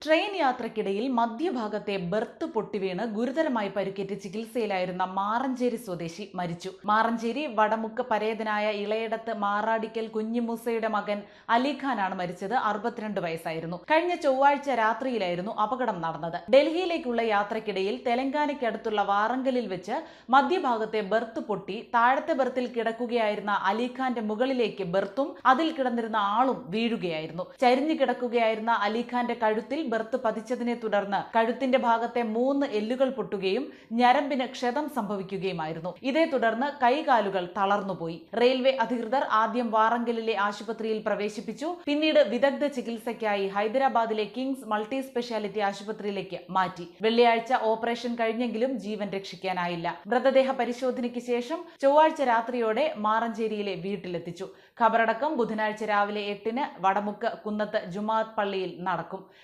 Train യാത്രക്കിടയിൽ മധ്യഭാഗത്തെ berth പൊട്ടിവീണ് ഗുരുതരമായി പരിക്കേറ്റ് ചികിത്സയിലായിരുന്ന മാറഞ്ചേരി സ്വദേശി മരിച്ചു. മാറഞ്ചേരി വടമുക്ക് പരേതനായ ഇളയടത്ത് മാറാടിക്കൽ കുഞ്ഞിമൂസയുടെ മകൻ അലിഖാനാണ് മരിച്ചത്. 62 വയസ്സായിരുന്നു. കഴിഞ്ഞ ചൊവ്വാഴ്ച രാത്രിയിലായിരുന്നു അപകടം നടന്നത്. ഡൽഹിയിലേക്കുള്ള യാത്രക്കിടയിൽ തെലങ്കാനയ്ക്കടുത്തുള്ള വാറങ്കലിൽ വെച്ച് മധ്യഭാഗത്തെ ബെർത്ത് പൊട്ടി താഴത്തെ ബെർത്തിൽ കിടക്കുകയായിരുന്ന അലിഖാന്റെ മുകളിലേക്ക് ബെർത്തും അതിൽ കിടന്നിരുന്ന ആളും വീഴുകയായിരുന്നു. ചരിഞ്ഞു കിടക്കുകയായിരുന്ന അലിഖാന്റെ കഴുത്തിൽ ബെർത്ത് പതിച്ചതിനെ തുടർന്ന് കഴുത്തിന്റെ ഭാഗത്തെ 3 എല്ലുകൾ പൊട്ടുകയും ഞരമ്പിന് ക്ഷതം സംഭവിക്കുകയുമായിരുന്നു. ഇതേ തുടർന്ന് കൈകാലുകൾ തളർന്നുപോയി. റെയിൽവേ അധികൃതർ ആദ്യം വാറങ്കലിലെ ആശുപത്രിയിൽ പ്രവേശിപ്പിച്ചു. പിന്നീട് വിദഗ്ധ ചികിത്സയ്ക്കായി ഹൈദരാബാദിലെ കിങ്സ് മൾട്ടി സ്പെഷ്യാലിറ്റി ആശുപത്രിയിലേക്ക് മാറ്റി. വെള്ളിയാഴ്ച ഓപ്പറേഷൻ കഴിഞ്ഞെങ്കിലും ജീവൻ രക്ഷിക്കാനായില്ല. മൃതദേഹ പരിശോധനയ്ക്ക് ശേഷം ചൊവ്വാഴ്ച രാത്രിയോടെ മാറഞ്ചേരിയിലെ വീട്ടിലെത്തിച്ചു. ഖബറടക്കം ബുധനാഴ്ച രാവിലെ 8-ന് വടമുക്ക് കുന്നത്ത് ജുമാഅത്ത് പള്ളിയിൽ നടക്കും.